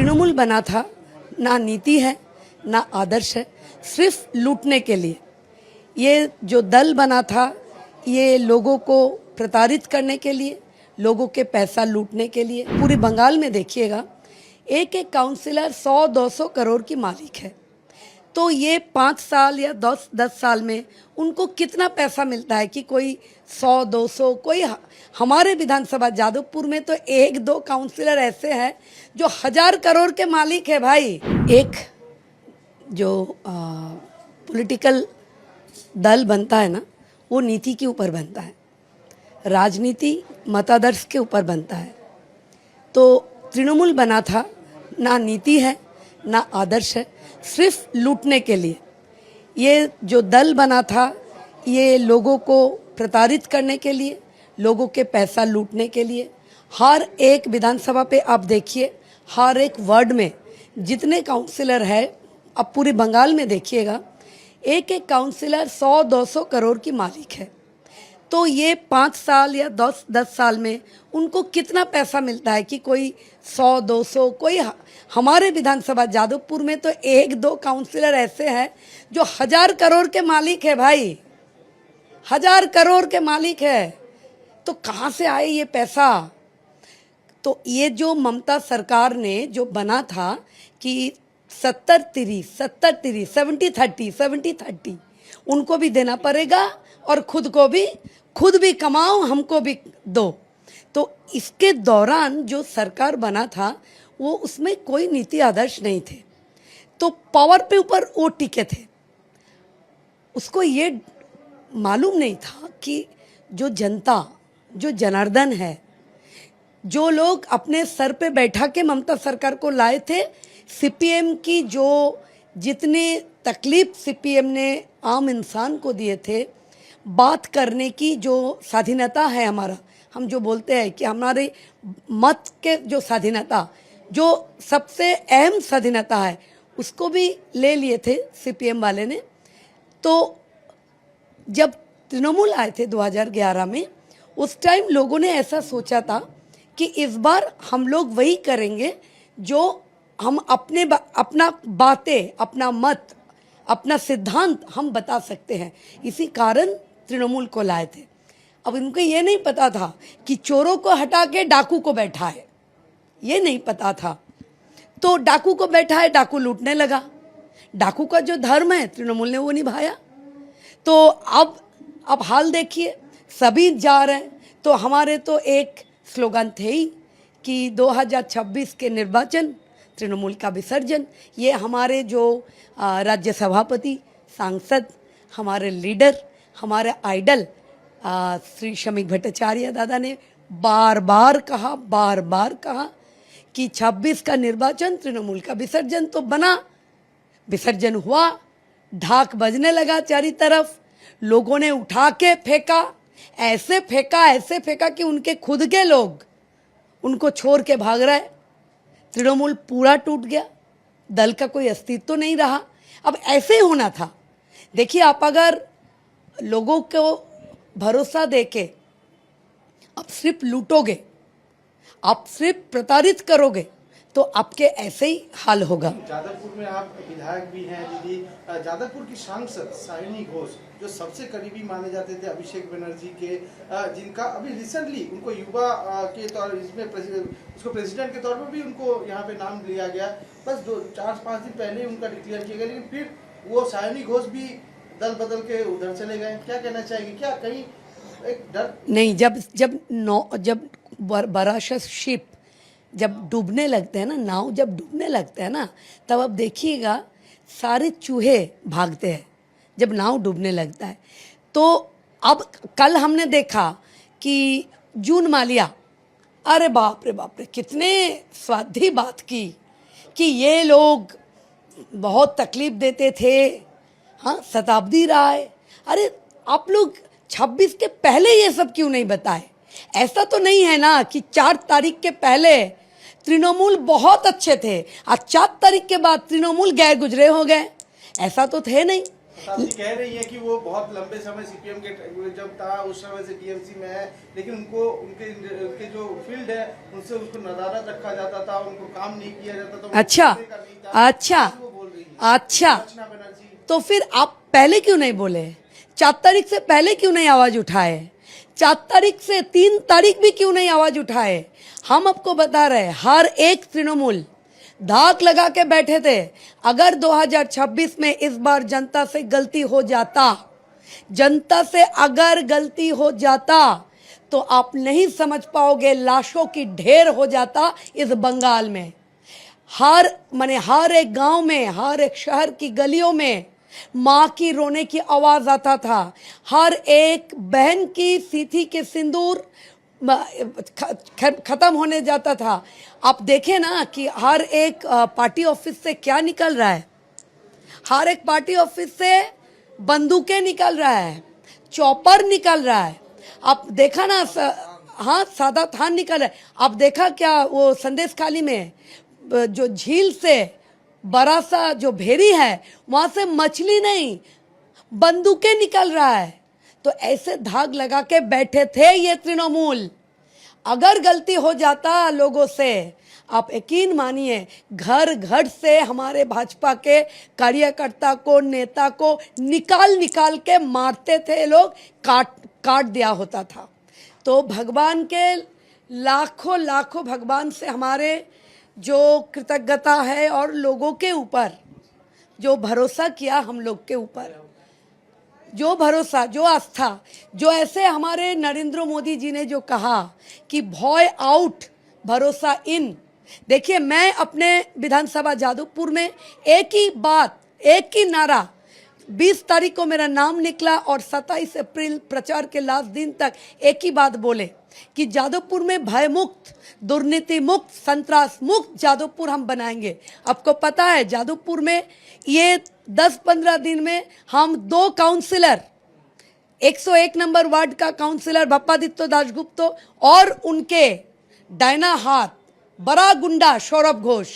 तृणमूल बना था, ना नीति है ना आदर्श है, सिर्फ लूटने के लिए। ये जो दल बना था ये लोगों को प्रताड़ित करने के लिए, लोगों के पैसा लूटने के लिए। पूरे बंगाल में देखिएगा एक एक काउंसिलर 100-200 करोड़ की मालिक है। तो ये 5 साल या 10 साल में उनको कितना पैसा मिलता है कि कोई 100-200, कोई हमारे विधानसभा जादवपुर में तो 1-2 काउंसिलर ऐसे हैं जो 1000 करोड़ के मालिक है भाई। एक जो पॉलिटिकल दल बनता है ना, वो नीति के ऊपर बनता है, राजनीति मतादर्श के ऊपर बनता है। तो तृणमूल बना था, ना नीति है ना आदर्श है, सिर्फ लूटने के लिए। ये जो दल बना था ये लोगों को प्रताड़ित करने के लिए, लोगों के पैसा लूटने के लिए। हर एक विधानसभा पे आप देखिए, हर एक वार्ड में जितने काउंसिलर है, अब पूरे बंगाल में देखिएगा एक एक काउंसिलर 100-200 करोड़ की मालिक है। तो ये 5 साल या 10 साल में उनको कितना पैसा मिलता है कि कोई 100-200, कोई हमारे विधानसभा जादवपुर में तो 1-2 काउंसिलर ऐसे हैं जो 1000 करोड़ के मालिक है भाई, 1000 करोड़ के मालिक है। तो कहाँ से आए ये पैसा? तो ये जो ममता सरकार ने जो बना था कि 70-30, 70-30, 70-30 उनको भी देना पड़ेगा और खुद भी कमाओ, हमको भी दो। तो इसके दौरान जो सरकार बना था वो उसमें कोई नीति आदर्श नहीं थे, तो पावर पे ऊपर वो टिके थे। उसको ये मालूम नहीं था कि जो जनता, जो जनार्दन है, जो लोग अपने सर पे बैठा के ममता सरकार को लाए थे, सीपीएम की जो जितनी तकलीफ सीपीएम ने आम इंसान को दिए थे, बात करने की जो स्वाधीनता है हमारा, हम जो बोलते हैं कि हमारे मत के जो स्वाधीनता, जो सबसे अहम स्वाधीनता है, उसको भी ले लिए थे सीपीएम वाले ने। तो जब तृणमूल आए थे 2011 में, उस टाइम लोगों ने ऐसा सोचा था कि इस बार हम लोग वही करेंगे जो हम अपना बातें, अपना मत, अपना सिद्धांत हम बता सकते हैं। इसी कारण तृणमूल को लाए थे। अब इनको ये नहीं पता था कि चोरों को हटा के डाकू को बैठा है, ये नहीं पता था। तो डाकू को बैठा है, डाकू लूटने लगा। डाकू का जो धर्म है तृणमूल ने वो निभाया। तो अब हाल देखिए, सभी जा रहे हैं। तो हमारे तो एक स्लोगन थे ही कि 2026 के निर्वाचन तृणमूल का विसर्जन। ये हमारे जो राज्य सभापति, सांसद, हमारे लीडर, हमारे आइडल श्री शमीक भट्टाचार्य दादा ने बार बार कहा कि 26 का निर्वाचन तृणमूल का विसर्जन। तो बना, विसर्जन हुआ, ढाक बजने लगा चारी तरफ, लोगों ने उठा के फेंका, ऐसे फेंका कि उनके खुद के लोग उनको छोड़ के भाग रहे। तृणमूल पूरा टूट गया, दल का कोई अस्तित्व तो नहीं रहा। अब ऐसे ही होना था। देखिए, आप अगर लोगों को भरोसा देके आप सिर्फ लूटोगे, आप सिर्फ प्रताड़ित करोगे, तो आपके ऐसे ही हाल होगा। जादवपुर में आप विधायक भी हैं दीदी। जादवपुर की सांसद सायनी घोष जो सबसे करीबी माने जाते थे अभिषेक बनर्जी के, जिनका अभी रिसेंटली उनको युवा के तौर इसमें उसको प्रेसिडेंट के तौर पर भी उनको यहाँ पे नाम लिया गया। बस 4-5 दिन पहले उनका डिक्लेयर किया गया, लेकिन फिर वो सायनी घोष भी दल बदल के उधर चले गए। क्या कहना चाहेंगे? क्या कहीं एक डर नहीं? जब बड़ा शिप जब डूबने लगते हैं ना, नाव जब डूबने लगते हैं ना, तब अब देखिएगा सारे चूहे भागते हैं जब नाव डूबने लगता है। तो अब कल हमने देखा कि जून मालिया, अरे बाप रे, कितने स्वादी बात की कि ये लोग बहुत तकलीफ देते थे, हाँ, शताब्दी राय। अरे आप लोग 26 के पहले ये सब क्यों नहीं बताए? ऐसा तो नहीं है ना कि 4 तारीख के पहले तृणमूल बहुत अच्छे थे और 4 तारीख के बाद तृणमूल गैर गुजरे हो गए। ऐसा तो थे नहीं। आप जी कह रही हैं कि वो बहुत लंबे समय सीपीएम के जब था उस समय से टीएमसी में है, लेकिन उनको उनके जो फील्ड है उनसे उसको नदारद रखा जाता था, उनको काम नहीं किया जाता था। अच्छा अच्छा वो बोल रही है अच्छा, अर्चना बनर्जी। तो फिर आप पहले क्यों नहीं बोले? 4 तारीख से पहले क्यों नहीं आवाज उठाए? 4 तारीख से 3 तारीख भी क्यों नहीं आवाज उठाए? हम आपको बता रहे हैं, हर एक तृणमूल धाक लगा के बैठे थे। अगर 2026 में इस बार जनता से गलती हो जाता, जनता से अगर गलती हो जाता तो आप नहीं समझ पाओगे, लाशों की ढेर हो जाता इस बंगाल में। हर एक गांव में, हर एक शहर की गलियों में माँ की रोने की आवाज आता था। हर एक बहन की सीथी के सिंदूर खत्म होने जाता था। आप देखें ना कि हर एक पार्टी ऑफिस से क्या निकल रहा है। हर एक पार्टी ऑफिस से बंदूकें निकल रहा है, चॉपर निकल रहा है। आप देखा ना, हाँ, सादा थान निकल रहा है। आप देखा क्या वो संदेश खाली में जो झील से बड़ा सा जो भेरी है वहां से मछली नहीं, बंदूकें निकल रहा है। तो ऐसे धाग लगा के बैठे थे ये तृणमूल। अगर गलती हो जाता लोगों से, आप यकीन मानिए घर घर से हमारे भाजपा के कार्यकर्ता को, नेता को निकाल निकाल के मारते थे लोग, काट दिया होता था। तो भगवान के लाखों लाखों भगवान से हमारे जो कृतज्ञता है, और लोगों के ऊपर जो भरोसा किया हम लोग के ऊपर, जो भरोसा, जो आस्था, जो ऐसे हमारे नरेंद्र मोदी जी ने जो कहा कि भय आउट भरोसा इन। देखिए, मैं अपने विधानसभा जादवपुर में एक ही बात, एक ही नारा, 20 तारीख को मेरा नाम निकला और 27 अप्रैल प्रचार के लास्ट दिन तक एक ही बात बोले कि जादवपुर में भय मुक्त, दुर्नीति मुक्त, संतरास मुक्त जादवपुर हम बनाएंगे। आपको पता है जादवपुर में ये 10-15 दिन में हम 2 काउंसिलर, 101 नंबर वार्ड का काउंसिलर बप्पादित्य दासगुप्त और उनके डायना हाथ बड़ा गुंडा सौरभ घोष,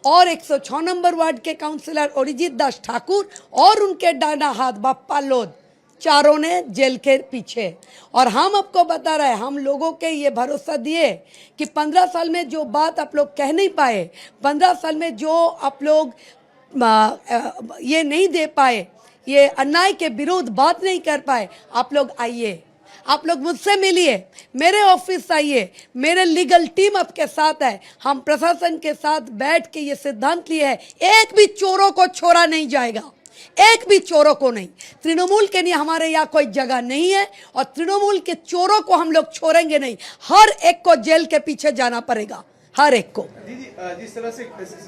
और 106 नंबर वार्ड के काउंसिलर अरिजीत दास ठाकुर और उनके डायना हाथ बप्पा लोध, चारों ने जेल के पीछे। और हम आपको बता रहे हैं, हम लोगों के ये भरोसा दिए कि 15 साल में जो बात आप लोग कह नहीं पाए, 15 साल में जो आप लोग ये नहीं दे पाए, ये अन्याय के विरुद्ध बात नहीं कर पाए, आप लोग आइए, आप लोग मुझसे मिलिए, मेरे ऑफिस आइए, मेरे लीगल टीम आपके साथ है। हम प्रशासन के साथ बैठ के ये सिद्धांत लिए है, एक भी चोरों को छोड़ा नहीं जाएगा, एक भी चोरों को नहीं। तृणमूल के लिए हमारे यहाँ कोई जगह नहीं है और तृणमूल के चोरों को हम लोग छोड़ेंगे नहीं। हर एक को जेल के पीछे जाना पड़ेगा, हर एक को। दीदी, जिस तरह से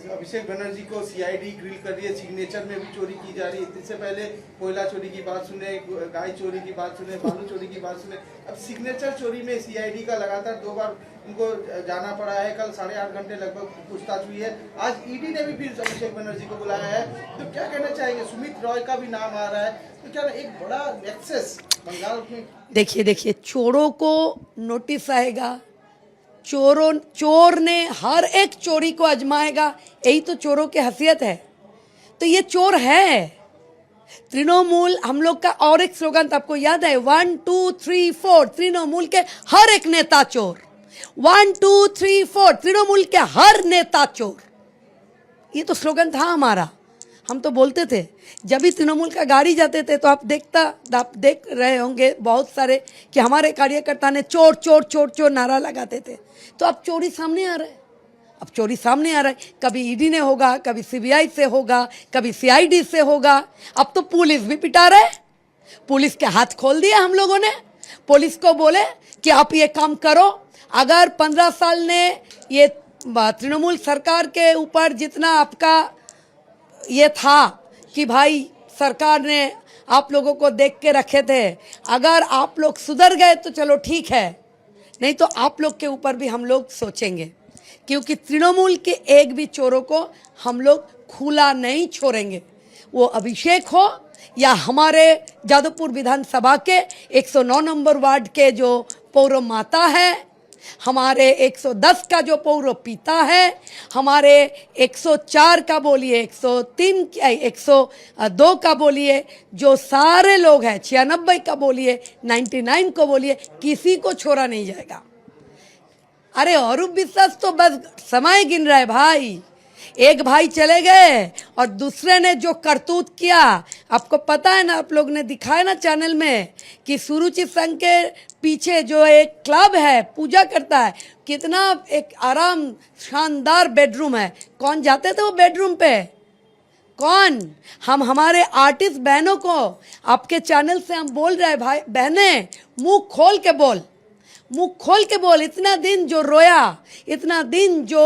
अभिषेक बनर्जी को सीआईडी ग्रिल कर रही है, सिग्नेचर में भी चोरी की जा रही है। इससे पहले कोयला चोरी की बात सुने, गाय चोरी की बात सुने, बालू चोरी की बात सुने, अब सिग्नेचर चोरी में सीआईडी का लगातार 2 बार उनको जाना पड़ा है। कल 8.5 घंटे लगभग पूछताछ हुई है। आज ईडी ने भी फिर अभिषेक बनर्जी को बुलाया है। तो क्या कहना चाहेंगे? सुमित रॉय का भी नाम आ रहा है, तो क्या एक बड़ा नेक्सस बंगाल में? देखिए, चोरों को नोटिस आएगा, चोर ने हर एक चोरी को आजमाएगा, यही तो चोरों की हैसियत है। तो ये चोर है तृणमूल। हम लोग का और एक स्लोगन आपको याद है, 1 2 3 4, तृणमूल के हर एक नेता चोर। 1 2 3 4, तृणमूल के हर नेता चोर। ये तो स्लोगन था हमारा, हम तो बोलते थे। जब भी तृणमूल का गाड़ी जाते थे तो आप देख रहे होंगे बहुत सारे कि हमारे कार्यकर्ता ने चोर चोर चोर चोर नारा लगाते थे। तो अब चोरी सामने आ रहा है, अब चोरी सामने आ रहा है। कभी ईडी ने होगा, कभी सीबीआई से होगा, कभी सीआईडी से होगा। अब तो पुलिस भी पिटा रहे, पुलिस के हाथ खोल दिया हम लोगों ने। पुलिस को बोले कि आप ये काम करो। अगर 15 साल ने ये तृणमूल सरकार के ऊपर जितना आपका ये था कि भाई सरकार ने आप लोगों को देख के रखे थे, अगर आप लोग सुधर गए तो चलो ठीक है, नहीं तो आप लोग के ऊपर भी हम लोग सोचेंगे। क्योंकि तृणमूल के एक भी चोरों को हम लोग खुला नहीं छोड़ेंगे। वो अभिषेक हो या हमारे जादवपुर विधानसभा के 109 नंबर वार्ड के जो पौर माता है, हमारे 110 का जो पौरो पीता है, हमारे 104 का बोलिए, 103 102 का बोलिए, जो सारे लोग हैं 96 का बोलिए, 99 को बोलिए, किसी को छोड़ा नहीं जाएगा। अरे अरूप विश्वास तो बस समय गिन रहा है भाई। एक भाई चले गए और दूसरे ने जो करतूत किया, आपको पता है ना, आप लोग ने दिखाया ना चैनल में कि सुरुचि संघ के पीछे जो एक क्लब है पूजा करता है, कितना एक आराम शानदार बेडरूम है। कौन जाते थे वो बेडरूम पे? कौन? हम हमारे आर्टिस्ट बहनों को आपके चैनल से हम बोल रहे हैं, भाई बहने मुंह खोल के बोल, मुंह खोल के बोल। इतना दिन जो रोया, इतना दिन जो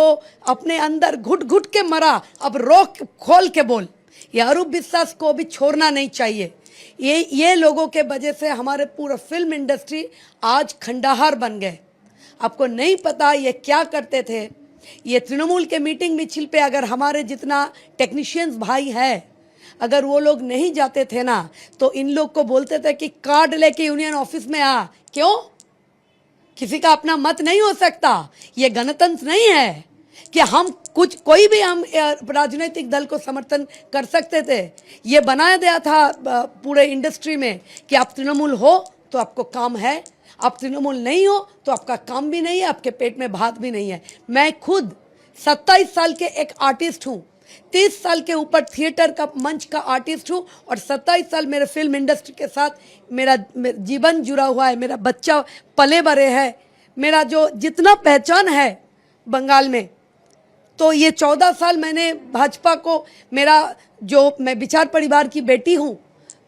अपने अंदर घुट घुट के मरा, अब रोक खोल के बोल। ये अरूप विश्वास को भी छोड़ना नहीं चाहिए। ये लोगों के वजह से हमारे पूरा फिल्म इंडस्ट्री आज खंडहर बन गए। आपको नहीं पता ये क्या करते थे। ये तृणमूल के मीटिंग मिছিল पे अगर हमारे जितना टेक्नीशियंस भाई है, अगर वो लोग नहीं जाते थे ना, तो इन लोग को बोलते थे कि कार्ड लेके यूनियन ऑफिस में आ। क्यों? किसी का अपना मत नहीं हो सकता। ये गणतंत्र नहीं है कि हम कोई भी हम राजनीतिक दल को समर्थन कर सकते थे। ये बनाया गया था पूरे इंडस्ट्री में कि आप तृणमूल हो तो आपको काम है, आप तृणमूल नहीं हो तो आपका काम भी नहीं है, आपके पेट में भात भी नहीं है। मैं खुद 27 साल के एक आर्टिस्ट हूँ, 30 साल के ऊपर थिएटर का मंच का आर्टिस्ट हूँ, और 27 साल मेरे फिल्म इंडस्ट्री के साथ मेरा जीवन जुड़ा हुआ है। मेरा बच्चा पले बड़े है, मेरा जो जितना पहचान है बंगाल में, तो ये 14 साल मैंने भाजपा को, मेरा जो मैं विचार परिवार की बेटी हूँ,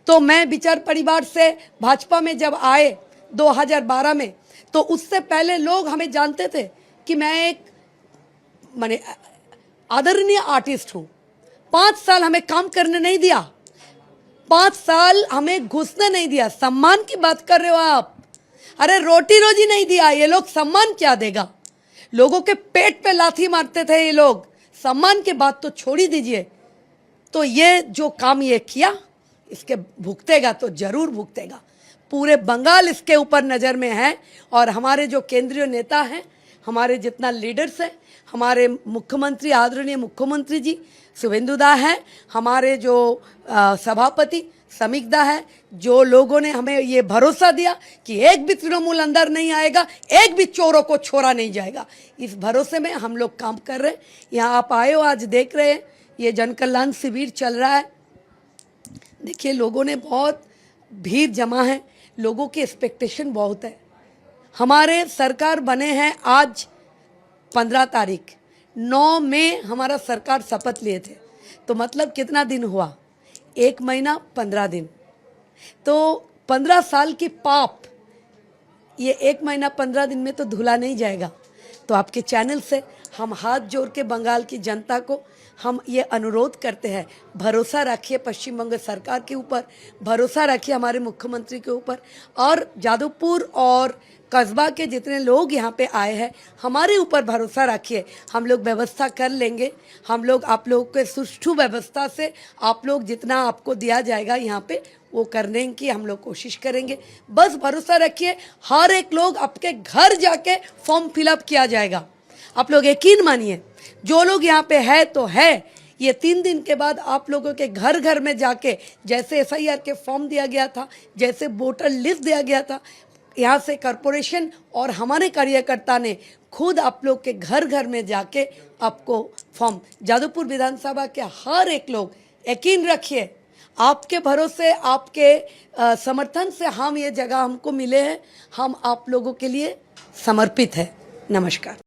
तो मैं विचार परिवार से भाजपा में जब आए 2012 में, तो उससे पहले लोग हमें जानते थे कि मैं एक माने आदरणीय आर्टिस्ट हूँ। 5 साल हमें काम करने नहीं दिया, 5 साल हमें घुसने नहीं दिया। सम्मान की बात कर रहे हो आप? अरे रोटी रोजी नहीं दिया, ये लोग सम्मान क्या देगा? लोगों के पेट पे लाठी मारते थे ये लोग, सम्मान की बात तो छोड़ ही दीजिए। तो ये जो काम ये किया, इसके भुगतेगा तो जरूर भुगतेगा। पूरे बंगाल इसके ऊपर नज़र में है, और हमारे जो केंद्रीय नेता हैं, हमारे जितना लीडर्स हैं, हमारे मुख्यमंत्री आदरणीय मुख्यमंत्री जी शुभेंदुदा हैं, हमारे जो सभापति समीकदा है, जो लोगों ने हमें ये भरोसा दिया कि एक भी तृणमूल अंदर नहीं आएगा, एक भी चोरों को छोड़ा नहीं जाएगा, इस भरोसे में हम लोग काम कर रहे हैं। यहाँ आप आए हो, आज देख रहे हैं ये जन कल्याण शिविर चल रहा है। देखिए लोगों ने बहुत भीड़ जमा है, लोगों की एक्सपेक्टेशन बहुत है। हमारे सरकार बने हैं आज 15 तारीख, 9 मई हमारा सरकार शपथ लिए थे, तो मतलब कितना दिन हुआ? 1 महीना 15 दिन। तो 15 साल की पाप ये 1 महीना 15 दिन में तो धुला नहीं जाएगा। तो आपके चैनल से हम हाथ जोड़ के बंगाल की जनता को हम ये अनुरोध करते हैं, भरोसा रखिए पश्चिम बंग सरकार के ऊपर, भरोसा रखिए हमारे मुख्यमंत्री के ऊपर, और जादवपुर और कस्बा के जितने लोग यहाँ पे आए हैं हमारे ऊपर भरोसा रखिए। हम लोग व्यवस्था कर लेंगे, हम लोग आप लोगों के सुष्ठु व्यवस्था से आप लोग जितना आपको दिया जाएगा यहाँ पे वो करने की हम लोग कोशिश करेंगे। बस भरोसा रखिए, हर एक लोग आपके घर जाके फॉर्म फिलअप किया जाएगा। आप लोग यकीन मानिए, जो लोग यहाँ पे है तो है, ये 3 दिन के बाद आप लोगों के घर घर में जाके, जैसे FIR के फॉर्म दिया गया था, जैसे वोटर लिस्ट दिया गया था, यहाँ से कॉरपोरेशन और हमारे कार्यकर्ता ने खुद आप लोग के घर घर में जाके आपको फॉर्म, जादवपुर विधानसभा के हर एक लोग, यकीन रखिए आपके भरोसे, आपके समर्थन से हम ये जगह हमको मिले हैं, हम आप लोगों के लिए समर्पित है। नमस्कार।